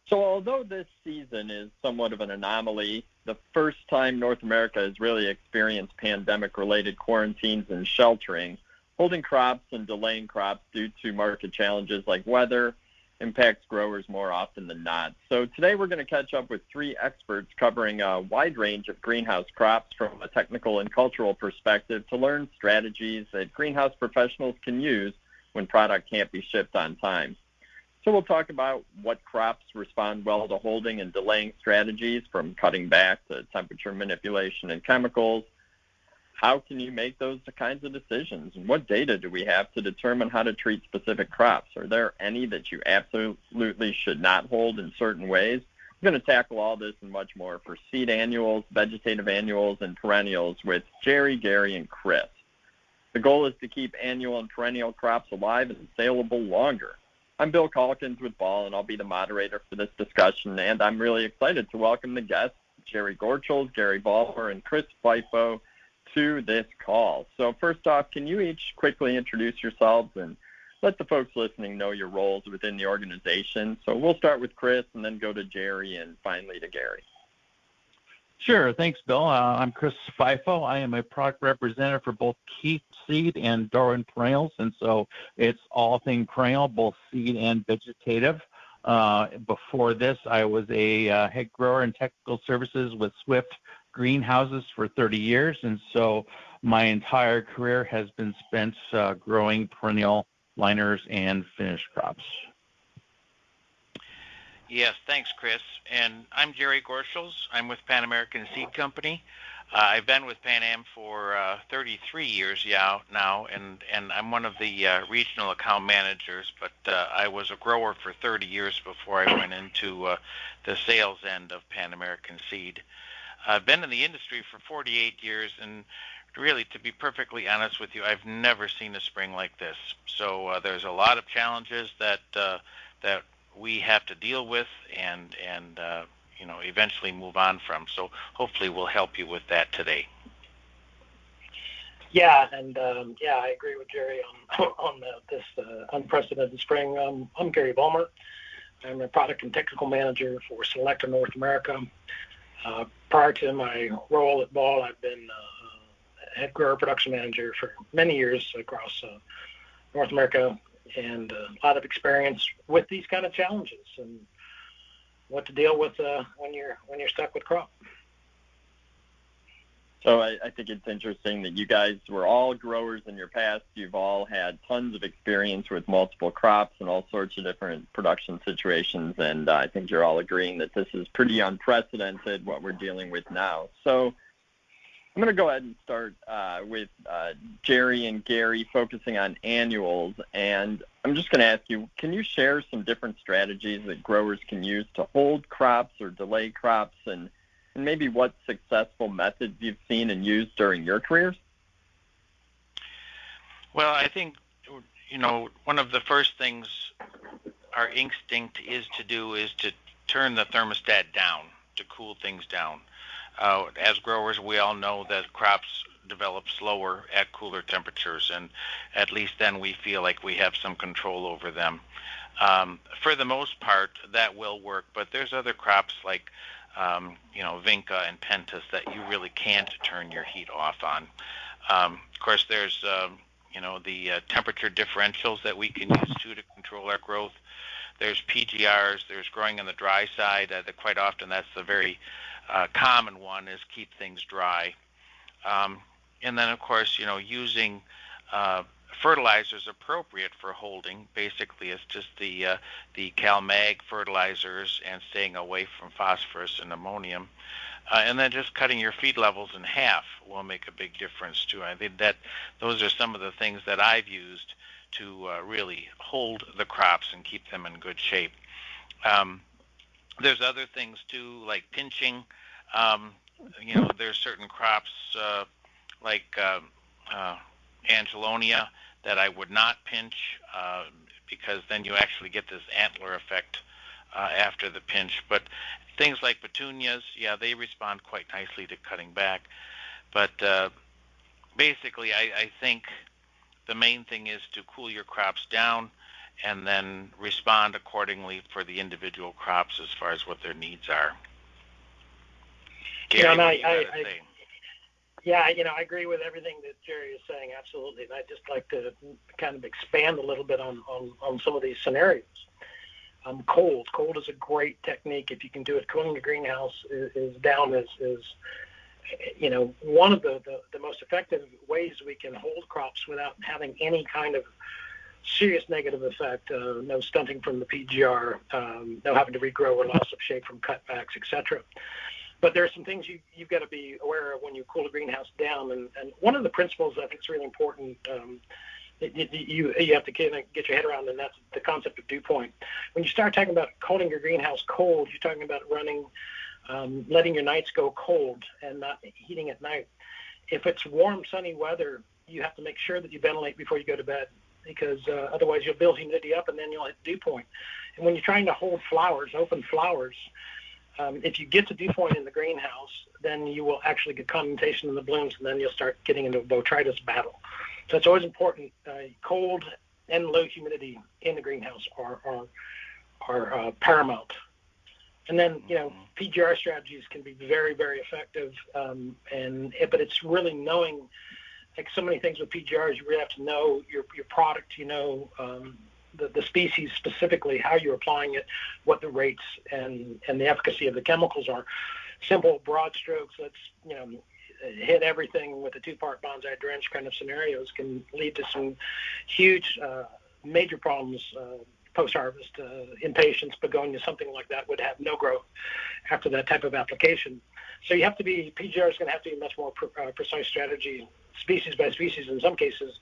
So although this season is somewhat of an anomaly, the first time North America has really experienced pandemic-related quarantines and sheltering, holding crops and delaying crops due to market challenges like weather impacts growers more often than not. So today we're going to catch up with three experts covering a wide range of greenhouse crops from a technical and cultural perspective to learn strategies that greenhouse professionals can use when product can't be shipped on time. So we'll talk about what crops respond well to holding and delaying strategies, from cutting back to temperature manipulation and chemicals. How can you make those kinds of decisions? And what data do we have to determine how to treat specific crops? Are there any that you absolutely should not hold in certain ways? We're going to tackle all this and much more for seed annuals, vegetative annuals, and perennials with Jerry, Gary, and Chris. The goal is to keep annual and perennial crops alive and saleable longer. I'm Bill Calkins with Ball, and I'll be the moderator for this discussion, and I'm really excited to welcome the guests, Jerry Gorchels, Gary Ballmer, and Chris Fifo, to this call. So first off, can you each quickly introduce yourselves and let the folks listening know your roles within the organization? So we'll start with Chris and then go to Jerry and finally to Gary. Sure. Thanks, Bill. I'm Chris Fifo. I am a product representative for both Keith Seed and Darwin Perennials, and so it's all thing perennial, both seed and vegetative. Before this, I was a head grower in technical services with Swift Greenhouses for 30 years, and so my entire career has been spent growing perennial liners and finished crops. Yes, thanks, Chris. And I'm Jerry Gorchels. I'm with Pan American Seed Company. I've been with Pan Am for 33 years now, and I'm one of the regional account managers, but I was a grower for 30 years before I went into the sales end of Pan American Seed. I've been in the industry for 48 years, and really, to be perfectly honest with you, I've never seen a spring like this. So there's a lot of challenges that we have to deal with and eventually move on from. So hopefully we'll help you with that today. Yeah, and I agree with Jerry on this unprecedented spring. I'm Gary Ballmer. I'm a product and technical manager for Selecta North America. Prior to my role at Ball, I've been head grower production manager for many years across North America, and a lot of experience with these kind of challenges and what to deal with when you're stuck with crop. So I think it's interesting that you guys were all growers in your past. You've all had tons of experience with multiple crops and all sorts of different production situations, and I think you're all agreeing that this is pretty unprecedented, what we're dealing with now. So I'm going to go ahead and start with Jerry and Gary focusing on annuals, and I'm just going to ask you, can you share some different strategies that growers can use to hold crops or delay crops, and maybe what successful methods you've seen and used during your careers? Well, I think, one of the first things our instinct is to turn the thermostat down, to cool things down. As growers, we all know that crops develop slower at cooler temperatures, and at least then we feel like we have some control over them. For the most part, that will work, but there's other crops like Vinca and Pentas that you really can't turn your heat off on. Of course, there's the temperature differentials that we can use to control our growth. There's PGRs. There's growing on the dry side. Quite often, that's the very common one, is keep things dry. And then, of course, using fertilizers appropriate for holding. Basically, it's just the CalMag fertilizers and staying away from phosphorus and ammonium. And then just cutting your feed levels in half will make a big difference too. I think that those are some of the things that I've used to really hold the crops and keep them in good shape. There's other things too, like pinching. There's certain crops like Angelonia that I would not pinch because then you actually get this antler effect after the pinch. But things like petunias, they respond quite nicely to cutting back. But basically, I think the main thing is to cool your crops down and then respond accordingly for the individual crops as far as what their needs are. Gary, what do you got to say? Yeah, I agree with everything that Jerry is saying, absolutely. And I'd just like to kind of expand a little bit on some of these scenarios. Cold is a great technique if you can do it. Cooling the greenhouse is one of the most effective ways we can hold crops without having any kind of serious negative effect. No stunting from the PGR, no having to regrow or loss of shape from cutbacks, etc. But there are some things you've got to be aware of when you cool a greenhouse down. And one of the principles I think is really important you have to kind of get your head around, and that's the concept of dew point. When you start talking about holding your greenhouse cold, you're talking about letting your nights go cold and not heating at night. If it's warm, sunny weather, you have to make sure that you ventilate before you go to bed, because otherwise you'll build humidity up and then you'll hit dew point. And when you're trying to hold flowers, open flowers, if you get to dew point in the greenhouse, then you will actually get condensation in the blooms, and then you'll start getting into a botrytis battle. So it's always important. Cold and low humidity in the greenhouse are paramount. And then, PGR strategies can be very, very effective. But it's really knowing, like so many things with PGRs, you really have to know your product, the species specifically, how you're applying it, what the rates and the efficacy of the chemicals are. Simple, broad strokes, let's, hit everything with a 2-part bonsai drench kind of scenarios can lead to some huge major problems post-harvest. Impatiens, begonia, something like that would have no growth after that type of application. So PGR is going to have to be much more precise strategy, species by species, in some cases,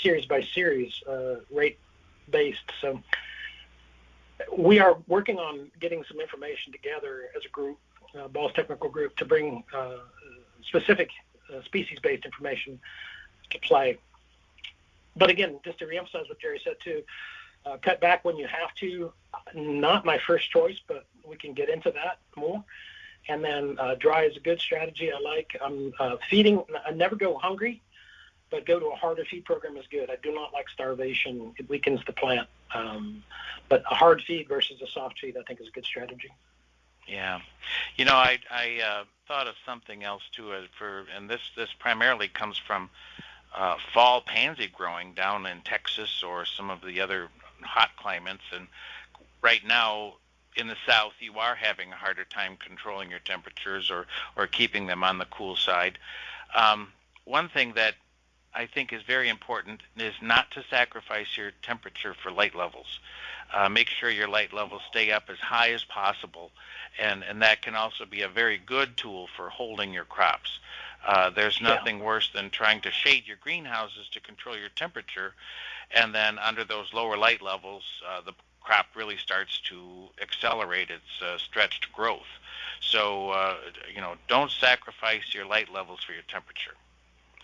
series by series, rate-based. So we are working on getting some information together as a group, Ball's technical group, to bring specific species-based information to play. But again, just to reemphasize what Jerry said too, cut back when you have to. Not my first choice, but we can get into that more. And then dry is a good strategy. I like feeding. I never go hungry, but go to a harder feed program is good. I do not like starvation. It weakens the plant. But a hard feed versus a soft feed, I think, is a good strategy. Yeah, I thought of something else too, and this primarily comes from fall pansy growing down in Texas or some of the other hot climates. And right now in the South, you are having a harder time controlling your temperatures or keeping them on the cool side. One thing that I think is very important is not to sacrifice your temperature for light levels. Make sure your light levels stay up as high as possible, and that can also be a very good tool for holding your crops. There's nothing worse than trying to shade your greenhouses to control your temperature, and then under those lower light levels, the crop really starts to accelerate its stretched growth. So, don't sacrifice your light levels for your temperature.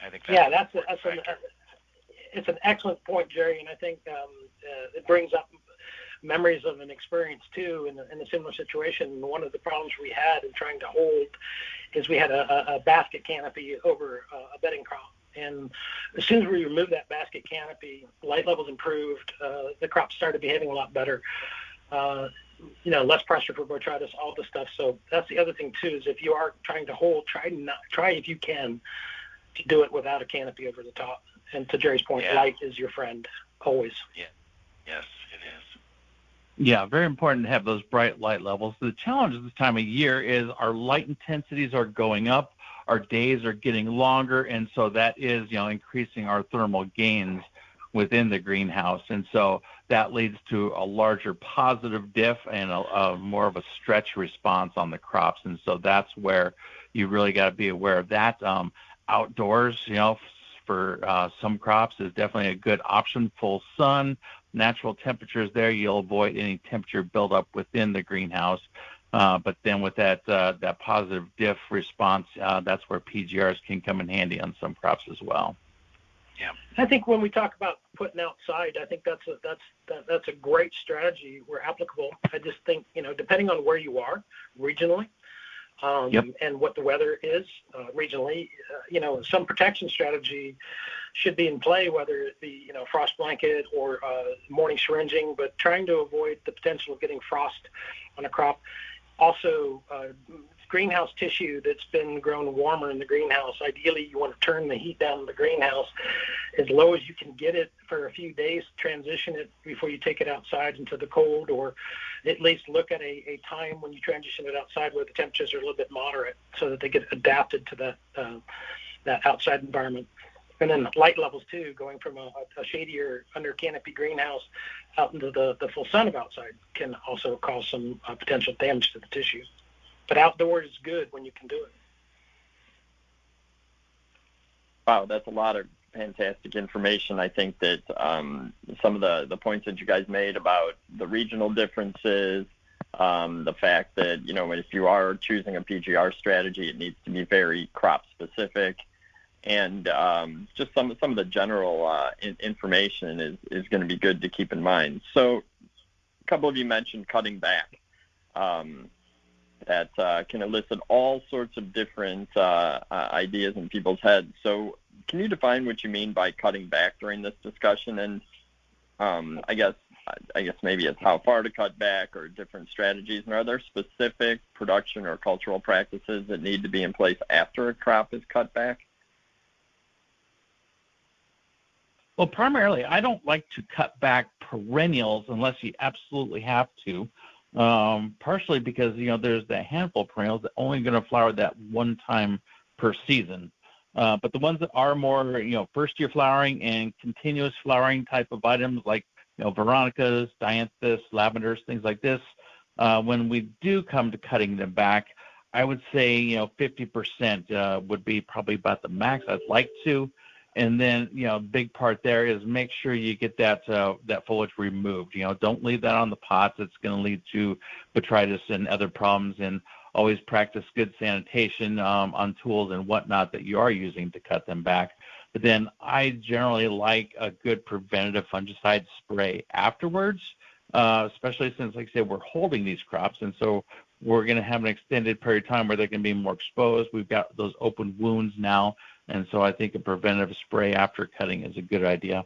I think it's an excellent point, Jerry, and I think it brings up memories of an experience too in a similar situation. One of the problems we had in trying to hold is we had a basket canopy over a bedding crop, and as soon as we removed that basket canopy, light levels improved. The crop started behaving a lot better. Less pressure for botrytis, all the stuff. So that's the other thing too, is if you are trying to hold, try if you can to do it without a canopy over the top. And to Jerry's point, light is your friend, always. Yeah. Yes, it is. Yeah, very important to have those bright light levels. The challenge at this time of year is our light intensities are going up, our days are getting longer, and so that is, increasing our thermal gains within the greenhouse. And so that leads to a larger positive diff and a more of a stretch response on the crops. And so that's where you really got to be aware of that. Outdoors, for some crops is definitely a good option. Full sun, natural temperatures there. You'll avoid any temperature buildup within the greenhouse. But then with that positive diff response, that's where PGRs can come in handy on some crops as well. Yeah, I think when we talk about putting outside, I think that's a great strategy where applicable. I just think, depending on where you are regionally, and what the weather is regionally. Some protection strategy should be in play, whether it be, frost blanket or morning syringing, but trying to avoid the potential of getting frost on a crop. Also, greenhouse tissue that's been grown warmer in the greenhouse, ideally you want to turn the heat down in the greenhouse as low as you can get it for a few days, transition it before you take it outside into the cold, or at least look at a time when you transition it outside where the temperatures are a little bit moderate so that they get adapted to that outside environment. And then light levels too, going from a shadier under canopy greenhouse out into the full sun of outside can also cause some potential damage to the tissue. But outdoors is good when you can do it. Wow, that's a lot of fantastic information. I think that some of the points that you guys made about the regional differences, the fact that, if you are choosing a PGR strategy, it needs to be very crop specific. And just some of the general information is going to be good to keep in mind. So a couple of you mentioned cutting back. That can elicit all sorts of different ideas in people's heads. So can you define what you mean by cutting back during this discussion? And I guess maybe it's how far to cut back or different strategies. And are there specific production or cultural practices that need to be in place after a crop is cut back? Well, primarily, I don't like to cut back perennials unless you absolutely have to. Partially because, there's that handful of perennials that only going to flower that one time per season. But the ones that are more, first year flowering and continuous flowering type of items like, veronicas, dianthus, lavenders, things like this, when we do come to cutting them back, I would say, 50% would be probably about the max I'd like to. And then, big part there is make sure you get that foliage removed. Don't leave that on the pots. It's going to lead to botrytis and other problems. And always practice good sanitation on tools and whatnot that you are using to cut them back. But then I generally like a good preventative fungicide spray afterwards, especially since, like I said, we're holding these crops. And so we're going to have an extended period of time where they're going to be more exposed. We've got those open wounds now. And so I think a preventative spray after cutting is a good idea.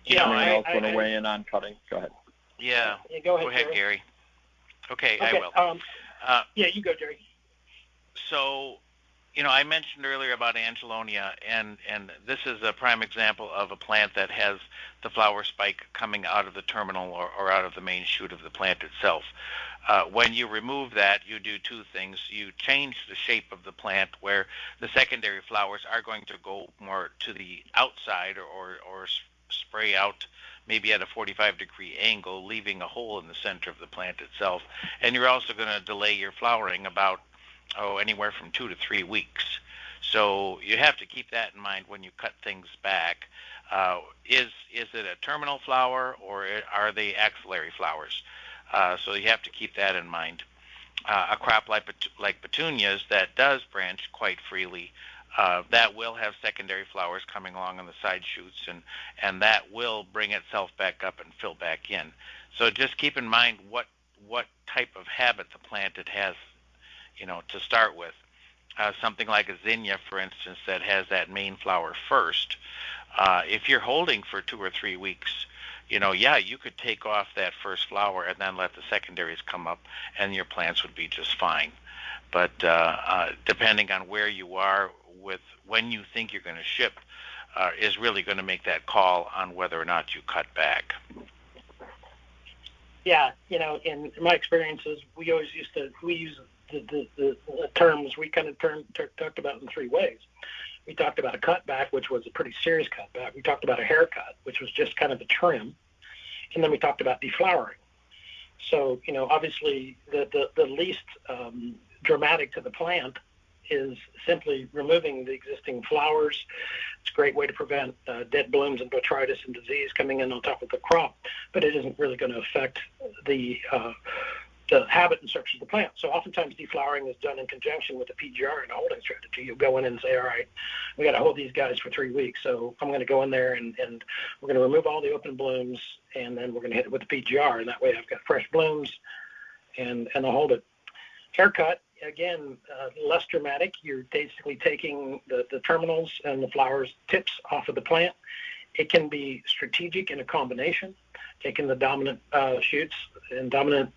Anyone else want to weigh in on cutting? Go ahead. Yeah. Go ahead, Go ahead, Gary. Okay, I will. Yeah, you go, Jerry. So, I mentioned earlier about Angelonia, and this is a prime example of a plant that has the flower spike coming out of the terminal or out of the main shoot of the plant itself. When you remove that, you do two things. You change the shape of the plant where the secondary flowers are going to go more to the outside or spray out maybe at a 45-degree angle, leaving a hole in the center of the plant itself. And you're also going to delay your flowering about anywhere from 2 to 3 weeks. So you have to keep that in mind when you cut things back. Is it a terminal flower or are they axillary flowers? So you have to keep that in mind. A crop like petunias that does branch quite freely, that will have secondary flowers coming along on the side shoots, and that will bring itself back up and fill back in. So just keep in mind what type of habit the plant it has, to start with. Something like a zinnia, for instance, that has that main flower first. If you're holding for 2 or 3 weeks, you could take off that first flower and then let the secondaries come up, and your plants would be just fine. But depending on where you are with when you think you're going to ship, is really going to make that call on whether or not you cut back. Yeah, in my experiences, we use the terms we kind of talked about in 3 ways. We talked about a cutback, which was a pretty serious cutback. We talked about a haircut, which was just kind of a trim. And then we talked about deflowering. So, obviously the least dramatic to the plant is simply removing the existing flowers. It's a great way to prevent dead blooms and botrytis and disease coming in on top of the crop, but it isn't really going to affect the the habit and structure of the plant. So oftentimes deflowering is done in conjunction with the PGR and a holding strategy. You'll go in and say, all right, we got to hold these guys for 3 weeks. So I'm going to go in there and we're going to remove all the open blooms, and then we're going to hit it with the PGR. And that way I've got fresh blooms and I'll hold it. Haircut, again, less dramatic. You're basically taking the terminals and the flowers tips off of the plant. It can be strategic in a combination, taking the dominant shoots and dominant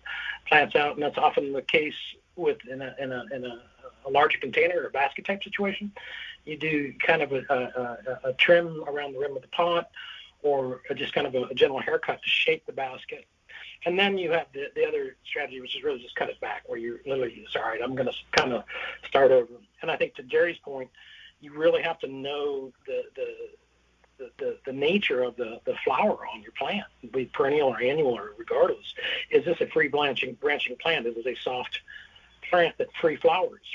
plants out, and that's often the case with in a larger container or basket type situation. You do kind of a trim around the rim of the pot, or just kind of a general haircut to shape the basket. And then you have the other strategy, which is really just cut it back, where you're literally, all right, I'm going to kind of start over. And I think to Jerry's point, you really have to know the nature of the flower on your plant, be it perennial or annual or regardless. Is this a free branching plant? Is it a soft plant that free flowers?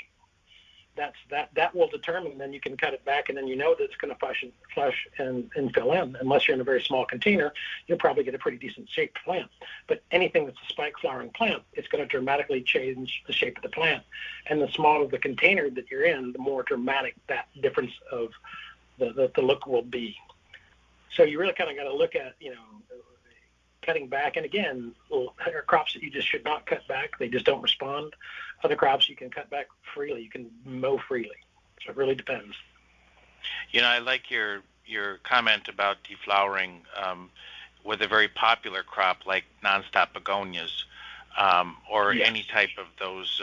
That will determine. Then you can cut it back, and then you know that it's going to flush and fill in. Unless you're in a very small container, you'll probably get a pretty decent shaped plant. But anything that's a spike flowering plant, it's going to dramatically change the shape of the plant. And the smaller the container that you're in, the more dramatic that difference of the look will be. So you really kind of got to look at, cutting back. And again, there are crops that you just should not cut back. They just don't respond. Other crops you can cut back freely. You can mow freely. So it really depends. I like your comment about deflowering with a very popular crop like nonstop begonias, or Yes. any type of those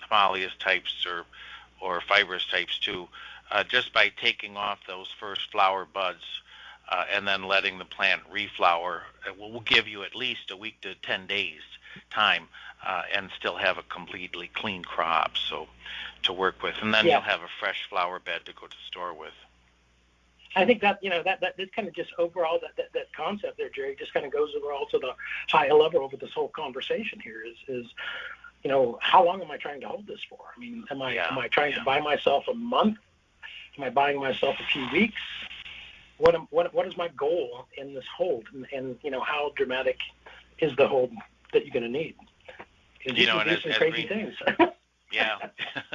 Himalayas types or fibrous types too. Just by taking off those first flower buds and then letting the plant reflower, will give you at least a week to 10 days time and still have a completely clean crop to work with. And then you'll have a fresh flower bed to go to the store with. I think that this kind of just overall that concept there, Jerry, just kind of goes overall to the high level of this whole conversation here is how long am I trying to hold this for? I mean, am I trying to buy myself a month? Am I buying myself a few weeks? What is my goal in this hold? And how dramatic is the hold that you're going to need? And as crazy things. Yeah.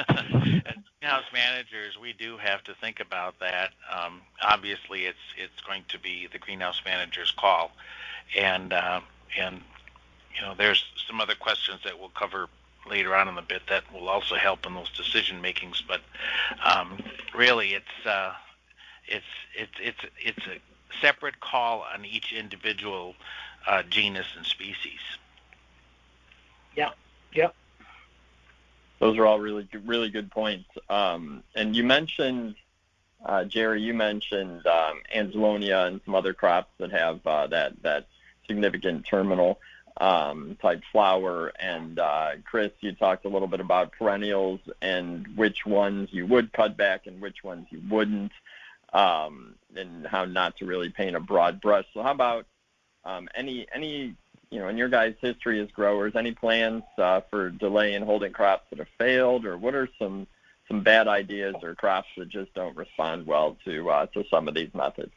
As greenhouse managers, we do have to think about that. Obviously, it's going to be the greenhouse manager's call, and there's some other questions that we'll cover later on in the bit that will also help in those decision makings. But really, it's a separate call on each individual genus and species. Yeah. Yep. Those are all really good points. And you mentioned, Jerry, Angelonia and some other crops that have that significant terminal type flower. And Chris, you talked a little bit about perennials and which ones you would cut back and which ones you wouldn't, and how not to really paint a broad brush. So how about any in your guys' history as growers, any plans for delaying holding crops that have failed, or what are some bad ideas or crops that just don't respond well to some of these methods?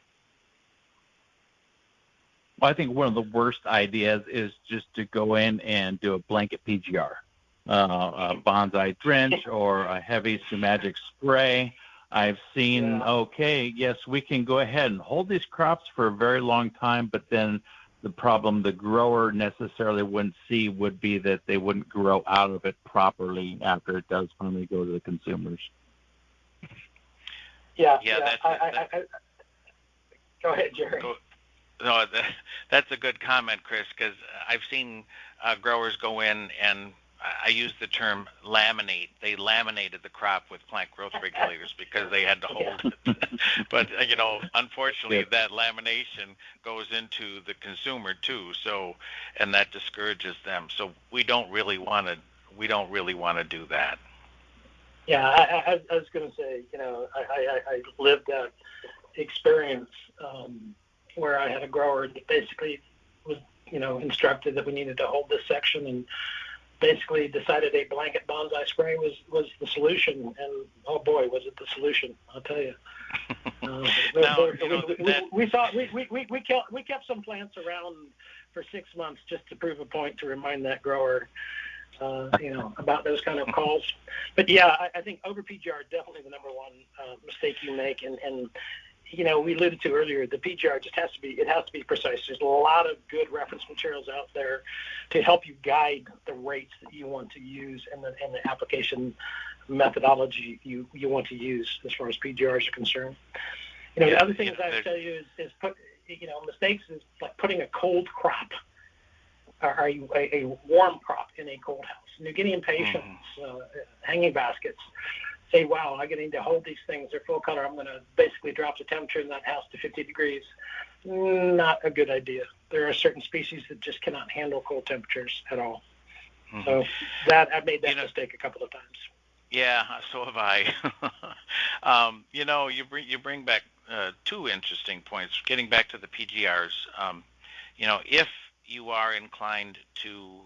Well, I think one of the worst ideas is just to go in and do a blanket PGR, a bonsai drench or a heavy sumagic spray. I've seen, yes, we can go ahead and hold these crops for a very long time, but then the problem the grower necessarily wouldn't see would be that they wouldn't grow out of it properly after it does finally go to the consumers. Yeah. I go ahead, Jerry. No, that's a good comment, Chris, because I've seen growers go in and I use the term laminate. They laminated the crop with plant growth regulators because they had to hold it. But unfortunately, that lamination goes into the consumer too. So, and that discourages them. So we don't really want to do that. Yeah, I was going to say, I lived that experience where I had a grower that basically was, instructed that we needed to hold this section and basically decided a blanket bonsai spray was the solution, and oh boy, was it the solution! I'll tell you. We kept some plants around for 6 months just to prove a point to remind that grower about those kind of calls. But yeah, I think over PGR is definitely the number one mistake you make. And we alluded to earlier, the PGR just has to be precise. There's a lot of good reference materials out there to help you guide the rates that you want to use and the application methodology you want to use as far as PGRs are concerned. The other things I would tell you is mistakes is like putting a cold crop or a warm crop in a cold house. New Guinea impatiens, hanging baskets. Say, wow, I need to hold these things. They're full color. I'm going to basically drop the temperature in that house to 50 degrees. Not a good idea. There are certain species that just cannot handle cold temperatures at all. Mm-hmm. So I've made that mistake a couple of times. Yeah, so have I. You bring back two interesting points. Getting back to the PGRs, if you are inclined to,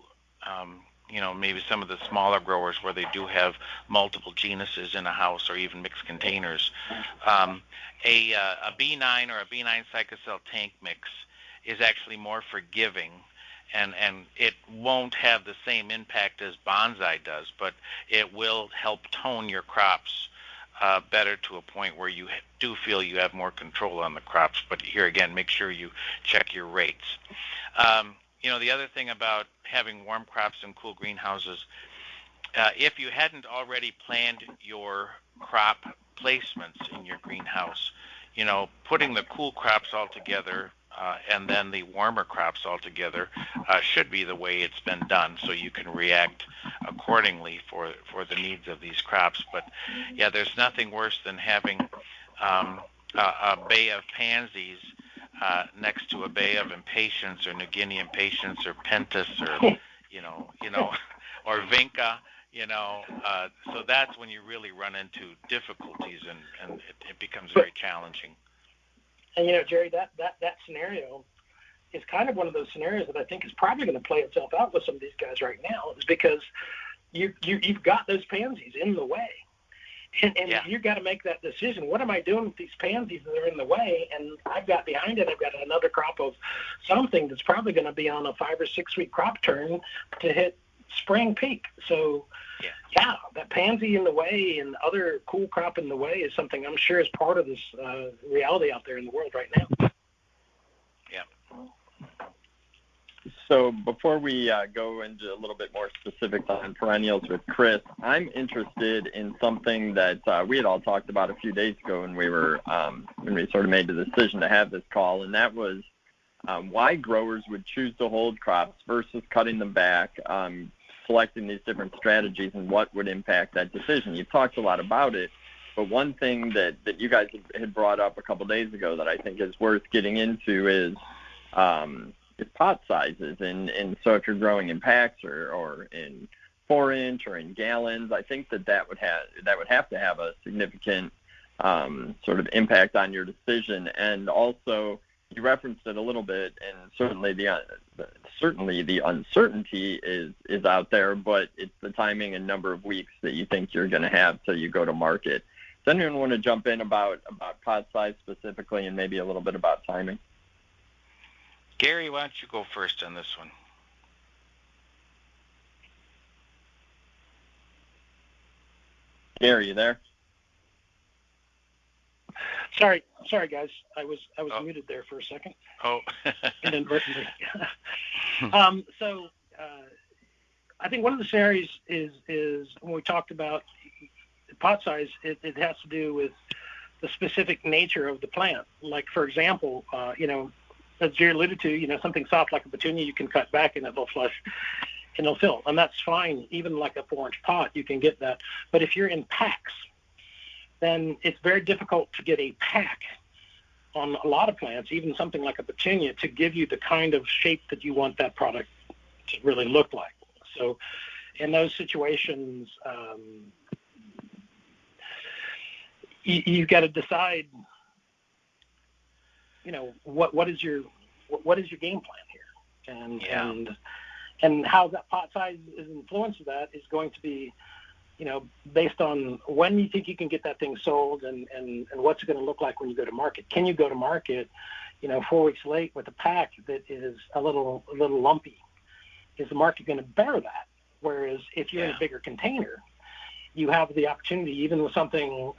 maybe some of the smaller growers where they do have multiple genuses in a house or even mixed containers, a B9 or a B9 cycocell tank mix is actually more forgiving. And it won't have the same impact as bonsai does, but it will help tone your crops better to a point where you do feel you have more control on the crops. But here again, make sure you check your rates. The other thing about having warm crops in cool greenhouses, if you hadn't already planned your crop placements in your greenhouse, putting the cool crops all together and then the warmer crops altogether should be the way it's been done, so you can react accordingly for the needs of these crops. But yeah, there's nothing worse than having a bay of pansies next to a bay of impatiens or New Guinea impatiens or pentas or or vinca. So that's when you really run into difficulties and it becomes very challenging. And Jerry, that scenario is kind of one of those scenarios that I think is probably going to play itself out with some of these guys right now, is because you've got those pansies in the way, and you've got to make that decision. What am I doing with these pansies that are in the way? And I've got behind it, I've got another crop of something that's probably going to be on a 5 or 6 week crop turn to hit spring peak. So that pansy in the way and other cool crop in the way is something I'm sure is part of this reality out there in the world right now. Yeah. So before we go into a little bit more specifics on perennials with Chris, I'm interested in something that we had all talked about a few days ago when we sort of made the decision to have this call, and that was why growers would choose to hold crops versus cutting them back, selecting these different strategies, and what would impact that decision. You've talked a lot about it, but one thing that you guys had brought up a couple days ago that I think is worth getting into is pot sizes. And so if you're growing in packs or in 4-inch or in gallons, I think that would have to have a significant sort of impact on your decision. And also, you referenced it a little bit, and certainly the uncertainty is out there, but it's the timing and number of weeks that you think you're going to have till you go to market. Does anyone want to jump in about pot size specifically and maybe a little bit about timing? Gary, why don't you go first on this one? Gary, you there? Sorry, guys. I was muted there for a second. Oh. Inadvertently. So I think one of the scenarios is when we talked about pot size, it has to do with the specific nature of the plant. Like, for example, as Jerry alluded to, something soft like a petunia you can cut back and it'll flush and it'll fill. And that's fine. Even like a 4-inch pot, you can get that. But if you're in packs, then it's very difficult to get a pack on a lot of plants, even something like a petunia, to give you the kind of shape that you want that product to really look like. So in those situations, you've got to decide, what is your game plan here, and how that pot size is influenced that is going to be, based on when you think you can get that thing sold and what's it going to look like when you go to market. Can you go to market, 4 weeks late with a pack that is a little lumpy? Is the market going to bear that? Whereas if you're in a bigger container, you have the opportunity, even with something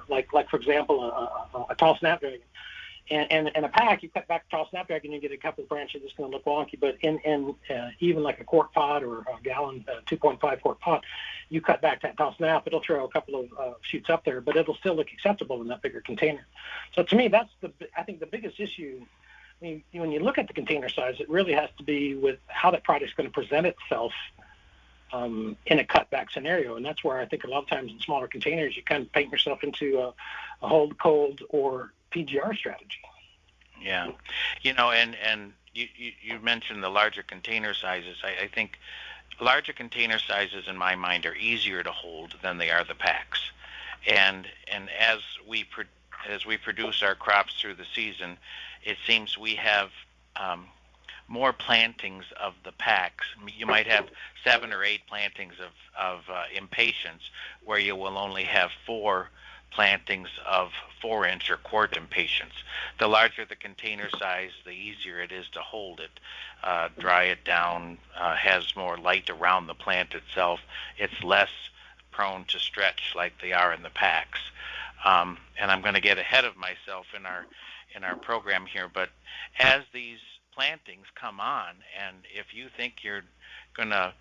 like for example, a tall snapdragon, and a pack, you cut back a tall snapdragon, you get a couple of branches that's going to look wonky. But in even like a quart pot or a gallon, 2.5 quart pot, you cut back that tall snap, it'll throw a couple of shoots up there, but it'll still look acceptable in that bigger container. So to me, that's I think the biggest issue. I mean, when you look at the container size, it really has to be with how that product's going to present itself in a cutback scenario. And that's where I think a lot of times in smaller containers, you kind of paint yourself into a hold, cold, or PGR strategy. Yeah. And you mentioned the larger container sizes. I think larger container sizes in my mind are easier to hold than they are the packs. And as we produce our crops through the season, it seems we have more plantings of the packs. You might have 7 or 8 plantings of impatiens, where you will only have 4 plantings of 4-inch or quart impatiens. The larger the container size, the easier it is to hold it, dry it down, has more light around the plant itself. It's less prone to stretch like they are in the packs. And I'm going to get ahead of myself in our program here, but as these plantings come on, and if you think you're going to,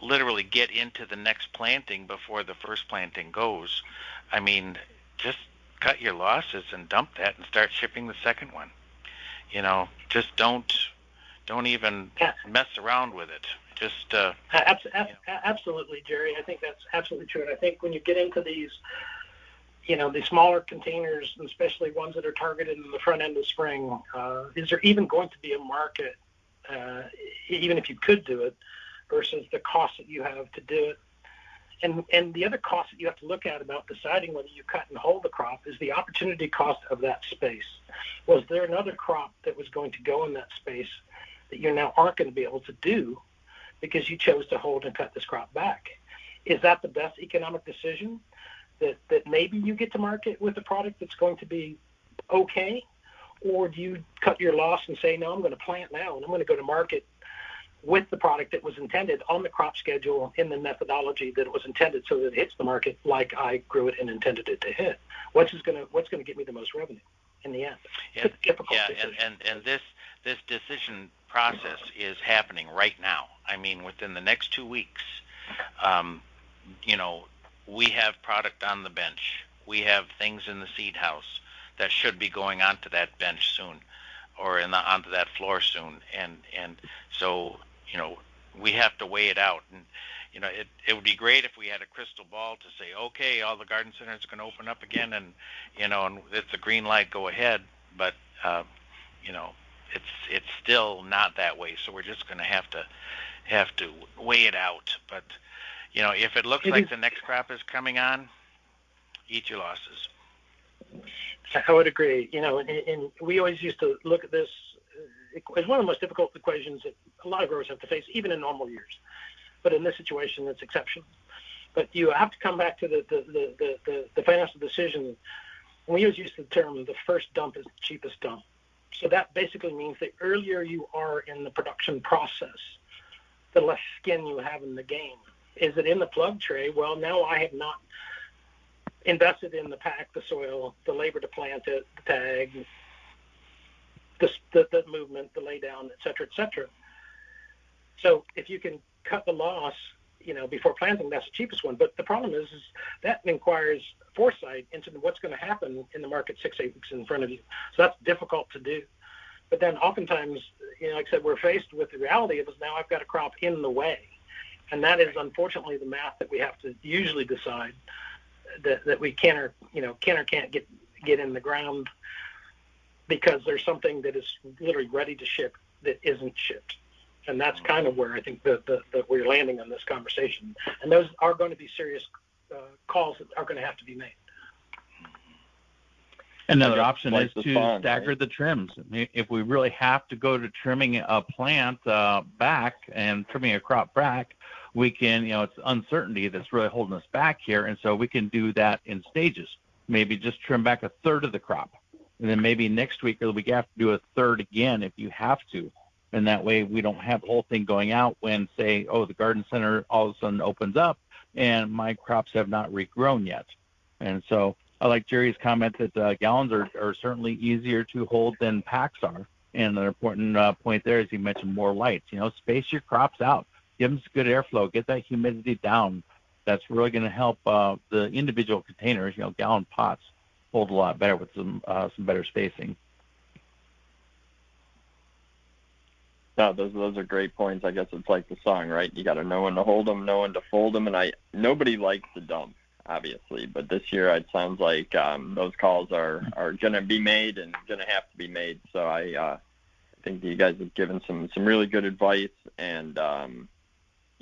literally get into the next planting before the first planting goes, I mean, just cut your losses and dump that and start shipping the second one. Just don't even mess around with it. Just absolutely, Jerry. I think that's absolutely true. And I think when you get into these, these smaller containers, and especially ones that are targeted in the front end of spring, is there even going to be a market, even if you could do it, versus the cost that you have to do it? And the other cost that you have to look at about deciding whether you cut and hold the crop is the opportunity cost of that space. Was there another crop that was going to go in that space that you now aren't going to be able to do because you chose to hold and cut this crop back? Is that the best economic decision? That maybe you get to market with a product that's going to be okay? Or do you cut your loss and say, no, I'm going to plant now and I'm going to go to market with the product that was intended on the crop schedule in the methodology that it was intended, so that it hits the market like I grew it and intended it to hit? What's going to get me the most revenue in the end? It's a difficult decision. And this decision process is happening right now. I mean, within the next 2 weeks, we have product on the bench. We have things in the seed house that should be going onto that bench soon, or onto that floor soon. And so, we have to weigh it out. And, it would be great if we had a crystal ball to say, okay, all the garden centers are going to open up again, and, and it's a green light, go ahead. But, it's still not that way. So we're just going to have to weigh it out. But, if it looks like the next crop is coming on, eat your losses. I would agree. And we always used to look at this as one of the most difficult equations that a lot of growers have to face, even in normal years. But in this situation, it's exceptional. But you have to come back to the financial decision. We always use the term, the first dump is the cheapest dump. So that basically means the earlier you are in the production process, the less skin you have in the game. Is it in the plug tray? Well, now I have not invested in the pack, the soil, the labor to plant it, the tag, the movement, the lay down, et cetera, et cetera. So if you can cut the loss, before planting, that's the cheapest one. But the problem is that requires foresight into what's going to happen in the market 6-8 weeks in front of you. So that's difficult to do. But then oftentimes, like I said, we're faced with the reality of now I've got a crop in the way. And that is unfortunately the math that we have to usually decide that we can or can't get in the ground, because there's something that is literally ready to ship that isn't shipped. And that's kind of where I think that we're landing on this conversation. And those are going to be serious calls that are going to have to be made. Another option is to stagger the trims. If we really have to go to trimming a plant back and trimming a crop back, we can, it's uncertainty that's really holding us back here. And so we can do that in stages. Maybe just trim back a third of the crop. And then maybe next week or the week after do a third again if you have to. And that way we don't have the whole thing going out when, say, the garden center all of a sudden opens up and my crops have not regrown yet. And so I like Jerry's comment that gallons are certainly easier to hold than packs are. And an important point there is he mentioned more lights. Space your crops out. Give them some good airflow. Get that humidity down. That's really going to help the individual containers, gallon pots, hold a lot better with some better spacing. No, those are great points. I guess it's like the song, right? You got to know when to hold them, know when to fold them, and nobody likes to dump, obviously, but this year it sounds like those calls are going to be made and going to have to be made. So I think you guys have given some really good advice, and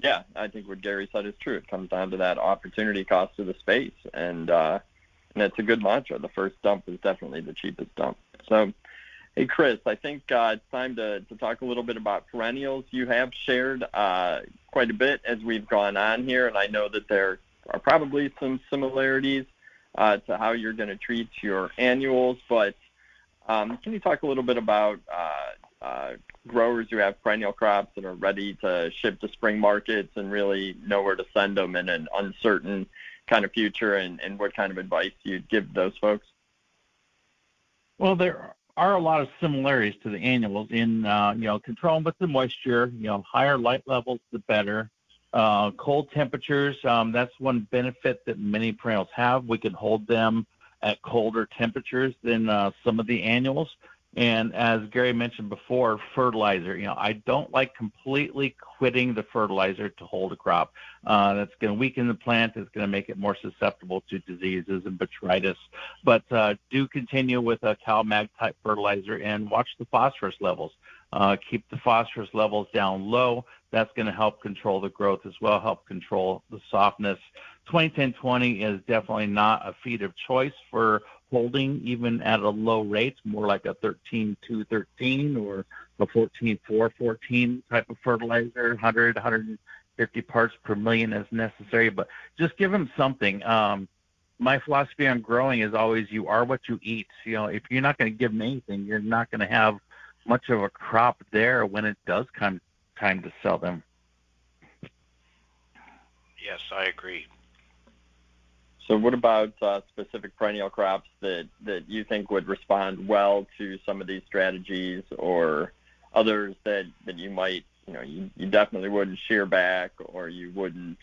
yeah, I think what Gary said is true. It comes down to that opportunity cost of the space, and it's a good mantra. The first dump is definitely the cheapest dump. So, hey, Chris, I think it's time to talk a little bit about perennials. You have shared quite a bit as we've gone on here, and I know that there are probably some similarities to how you're going to treat your annuals, but can you talk a little bit about growers who have perennial crops that are ready to ship to spring markets and really know where to send them in an uncertain kind of future, and what kind of advice you'd give those folks? Well, there are a lot of similarities to the annuals in, controlling with the moisture, higher light levels, the better. Cold temperatures, that's one benefit that many perennials have. We can hold them at colder temperatures than some of the annuals. And as Gary mentioned before, fertilizer, I don't like completely quitting the fertilizer to hold a crop. That's going to weaken the plant. It's going to make it more susceptible to diseases and botrytis. But do continue with a CalMag type fertilizer and watch the phosphorus levels. Keep the phosphorus levels down low. That's going to help control the growth as well, help control the softness. 20-10-20 is definitely not a feed of choice for holding, even at a low rate, more like a 13-2-13 or a 14-4-14 type of fertilizer, 100, 150 parts per million as necessary. But just give them something. My philosophy on growing is always you are what you eat. If you're not going to give them anything, you're not going to have much of a crop there when it does come time to sell them. Yes, I agree. So what about specific perennial crops that you think would respond well to some of these strategies, or others that you might, you definitely wouldn't shear back, or you wouldn't,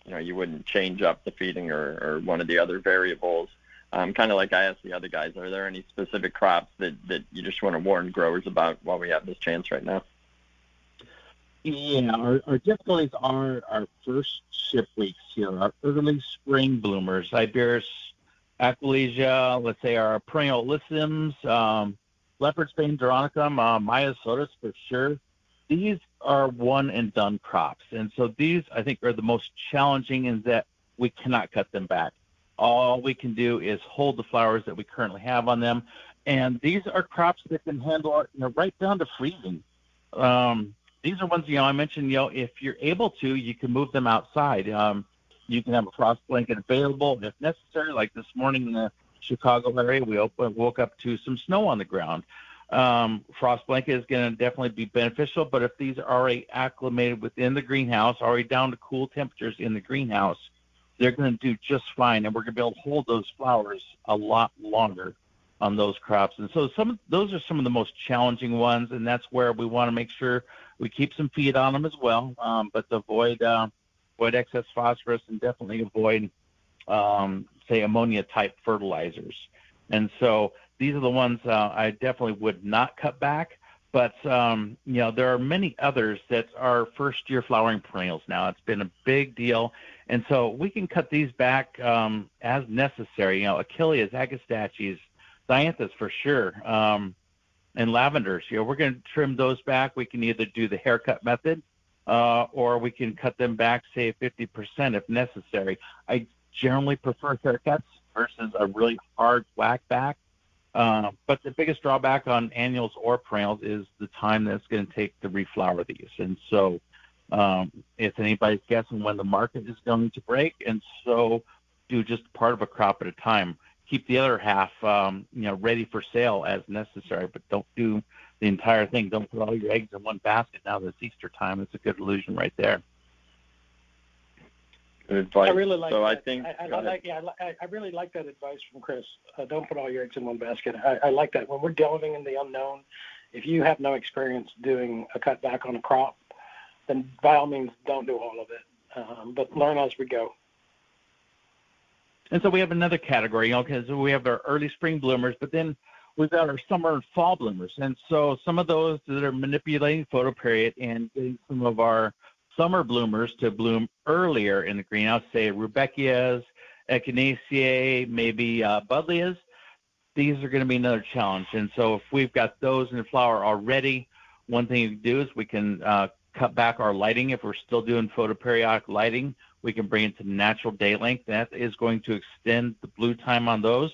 you wouldn't change up the feeding or one of the other variables? Kind of like I asked the other guys, are there any specific crops that you just want to warn growers about while we have this chance right now? Yeah, our difficulties are our first ship weeks here, our early spring bloomers, Iberis, Aquilegia, let's say our perennial lysums, leopard's bane, Doronicum, Myosotis for sure. These are one and done crops. And so these, I think, are the most challenging in that we cannot cut them back. All we can do is hold the flowers that we currently have on them. And these are crops that can handle, right down to freezing. These are ones, I mentioned, if you're able to, you can move them outside. You can have a frost blanket available if necessary. Like this morning in the Chicago area, we woke up to some snow on the ground. Frost blanket is going to definitely be beneficial, but if these are already acclimated within the greenhouse, already down to cool temperatures in the greenhouse, they're going to do just fine, and we're going to be able to hold those flowers a lot longer on those crops. And so those are some of the most challenging ones, and that's where we want to make sure we keep some feed on them as well, but to avoid excess phosphorus and definitely avoid, say, ammonia-type fertilizers. And so these are the ones I definitely would not cut back. But, there are many others that are first-year flowering perennials now. It's been a big deal. And so we can cut these back as necessary. Achilles, Agastaches, Dianthus for sure, and lavenders. We're going to trim those back. We can either do the haircut method or we can cut them back, say, 50% if necessary. I generally prefer haircuts versus a really hard whack back. But the biggest drawback on annuals or perennials is the time that it's going to take to reflower these. And so if anybody's guessing when the market is going to break, and so do just part of a crop at a time. keep the other half, ready for sale as necessary, but don't do the entire thing. Don't put all your eggs in one basket now that it's Easter time. It's a good illusion right there. Good advice. I really like that. I think I really like that advice from Chris. Don't put all your eggs in one basket. I like that. When we're delving in the unknown, if you have no experience doing a cutback on a crop, then by all means don't do all of it. But learn as we go. And so we have another category, okay, so we have our early spring bloomers, but then we've got our summer and fall bloomers. And so some of those that are manipulating photoperiod and getting some of our summer bloomers to bloom earlier in the greenhouse, say rudbeckias, echinaceae, maybe buddleias, these are going to be another challenge. And so if we've got those in the flower already, one thing you can do is we can cut back our lighting. If we're still doing photoperiodic lighting, we can bring it to natural day length. That is going to extend the blue time on those.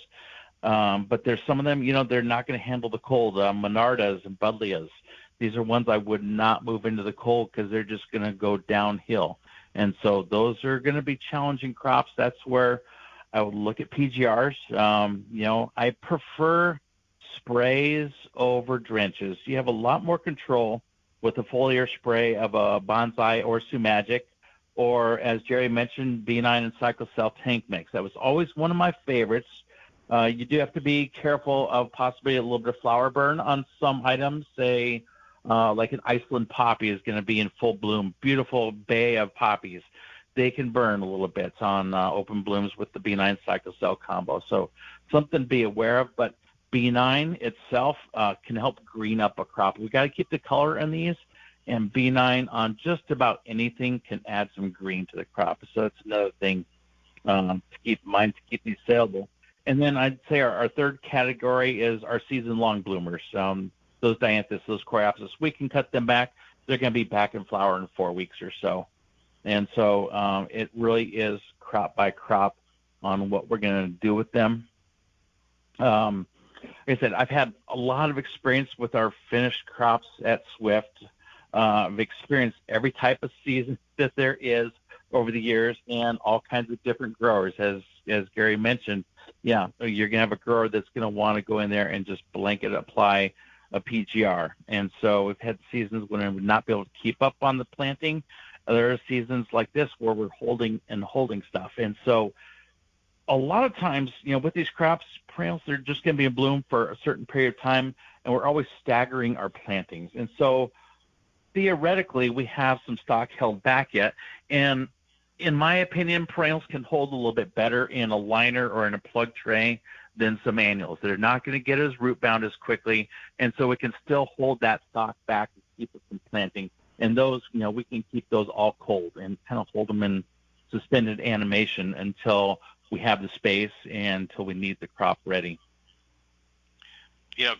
But there's some of them, they're not going to handle the cold. Monardas and buddleias. These are ones I would not move into the cold because they're just going to go downhill. And so those are going to be challenging crops. That's where I would look at PGRs. I prefer sprays over drenches. You have a lot more control with a foliar spray of a Bonsai or Sumagic, or as Jerry mentioned, B9 and Cyclocell tank mix. That was always one of my favorites. You do have to be careful of possibly a little bit of flower burn on some items, say like an Iceland poppy is going to be in full bloom, beautiful bay of poppies. They can burn a little bit on open blooms with the B9 Cyclocell combo. So something to be aware of, but B9 itself can help green up a crop. We got to keep the color in these, and B9 on just about anything can add some green to the crop. So that's another thing to keep in mind to keep these saleable. And then I'd say our third category is our season-long bloomers. Those dianthus, those coreopsis, we can cut them back. They're going to be back in flower in 4 weeks or so. And so it really is crop by crop on what we're going to do with them. Like I said, I've had a lot of experience with our finished crops at Swift. I've experienced every type of season that there is over the years and all kinds of different growers. As Gary mentioned, you're going to have a grower that's going to want to go in there and just blanket apply a PGR. And so we've had seasons when I would not be able to keep up on the planting. There are seasons like this where we're holding stuff. And so a lot of times, with these crops, perennials, they're just going to be in bloom for a certain period of time, and we're always staggering our plantings. And so theoretically, we have some stock held back yet. And in my opinion, perennials can hold a little bit better in a liner or in a plug tray than some annuals. They're not going to get as root bound as quickly, and so we can still hold that stock back and keep it from planting. And those, we can keep those all cold and kind of hold them in suspended animation until we have the space and until we need the crop ready.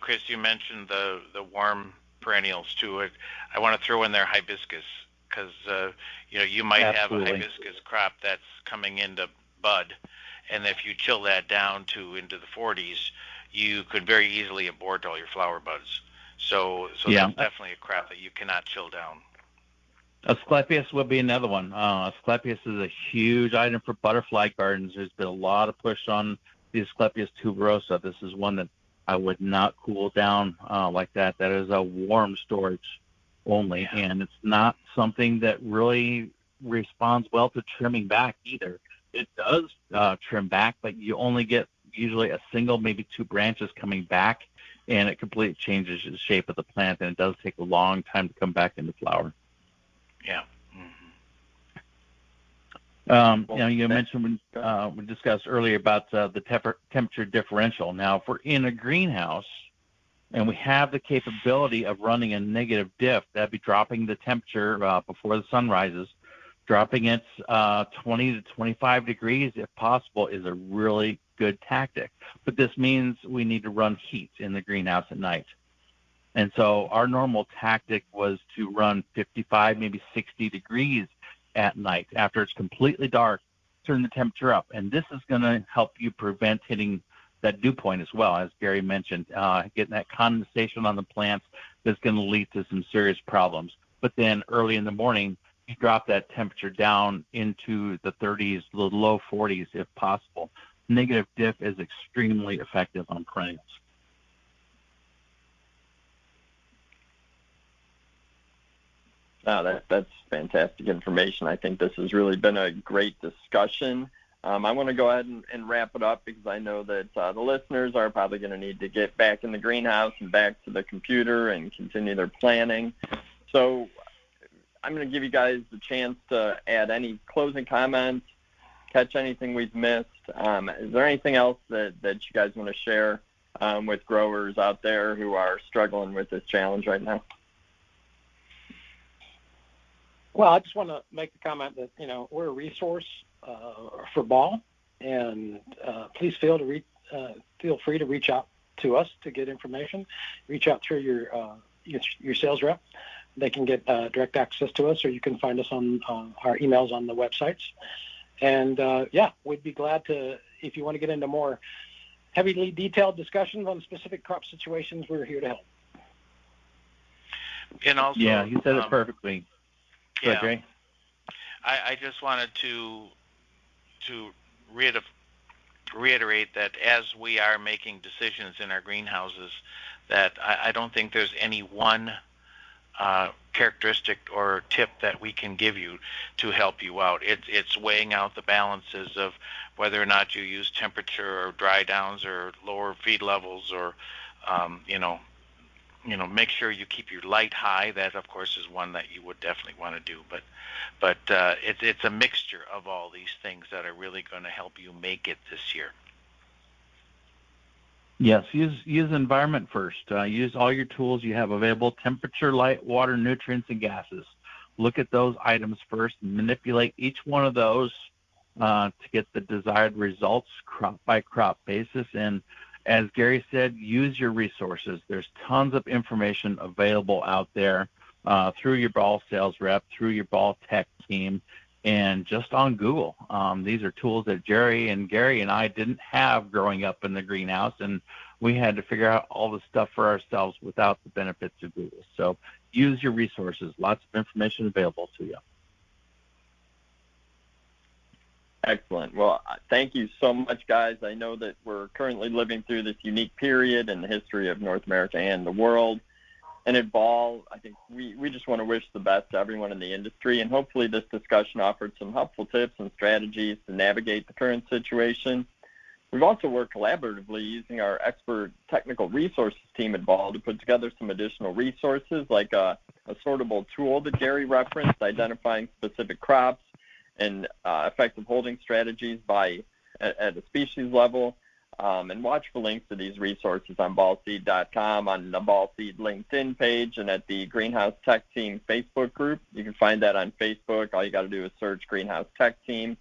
Chris, you mentioned the warm perennials too. I want to throw in there hibiscus because you might Absolutely. have a hibiscus crop that's coming into bud, and if you chill that down into the 40s, you could very easily abort all your flower buds. So that's definitely a crop that you cannot chill down. Asclepias would be another one. Asclepias is a huge item for butterfly gardens. There's been a lot of push on the Asclepias tuberosa. This is one that I would not cool down like that. That is a warm storage only, and it's not something that really responds well to trimming back either. It does trim back, but you only get usually a single, maybe two branches coming back, and it completely changes the shape of the plant, and it does take a long time to come back into flower. Yeah. Mm-hmm. You mentioned we discussed earlier about the temperature differential. Now, if we're in a greenhouse and we have the capability of running a negative diff, that'd be dropping the temperature before the sun rises. Dropping it 20 to 25 degrees, if possible, is a really good tactic. But this means we need to run heat in the greenhouse at night. And so our normal tactic was to run 55, maybe 60 degrees at night. After it's completely dark, turn the temperature up. And this is going to help you prevent hitting that dew point as well, as Gary mentioned, getting that condensation on the plants that's going to lead to some serious problems. But then early in the morning, you drop that temperature down into the 30s, the low 40s if possible. negative diff is extremely effective on perennials. Oh, that's fantastic information. I think this has really been a great discussion. I want to go ahead and wrap it up because I know that the listeners are probably going to need to get back in the greenhouse and back to the computer and continue their planning. So I'm going to give you guys the chance to add any closing comments, catch anything we've missed. Is there anything else that you guys want to share with growers out there who are struggling with this challenge right now? Well, I just want to make the comment that, we're a resource for ball, and please feel free to reach out to us to get information. Reach out through your sales rep. They can get direct access to us, or you can find us on our emails on the websites. And we'd be glad to, if you want to get into more heavily detailed discussions on specific crop situations, we're here to help. And also, yeah, you said it perfectly. Yeah, Go ahead, Jay. I just wanted to reiterate that as we are making decisions in our greenhouses, that I don't think there's any one characteristic or tip that we can give you to help you out. It's weighing out the balances of whether or not you use temperature or dry downs or lower feed levels, or make sure you keep your light high. That, of course, is one that you would definitely want to do. But it's a mixture of all these things that are really going to help you make it this year. Yes, use environment first. Use all your tools you have available: temperature, light, water, nutrients, and gases. Look at those items first. Manipulate each one of those to get the desired results, crop by crop basis. And as Gary said, use your resources. There's tons of information available out there through your ball sales rep, through your ball tech team, and just on Google. These are tools that Jerry and Gary and I didn't have growing up in the greenhouse, and we had to figure out all the stuff for ourselves without the benefits of Google. So use your resources. Lots of information available to you. Excellent. Well, thank you so much, guys. I know that we're currently living through this unique period in the history of North America and the world. And at Ball, I think we just want to wish the best to everyone in the industry. And hopefully this discussion offered some helpful tips and strategies to navigate the current situation. We've also worked collaboratively using our expert technical resources team at Ball to put together some additional resources, like a sortable tool that Gary referenced, identifying specific crops and effective holding strategies at a species level. And watch for links to these resources on ballseed.com, on the Ballseed LinkedIn page, and at the Greenhouse Tech Team Facebook group. You can find that on Facebook. All you got to do is search Greenhouse Tech Team.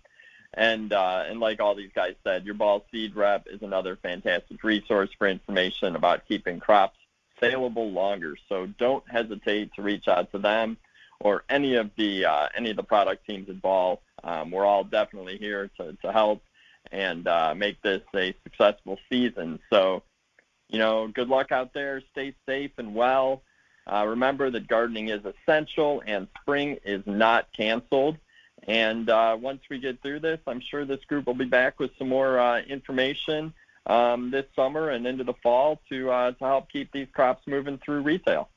And like all these guys said, your Ballseed rep is another fantastic resource for information about keeping crops saleable longer. So don't hesitate to reach out to them or any of the product teams at Ball. We're all definitely here to help and make this a successful season. So, good luck out there. Stay safe and well. Remember that gardening is essential and spring is not canceled. And once we get through this, I'm sure this group will be back with some more information this summer and into the fall to help keep these crops moving through retail.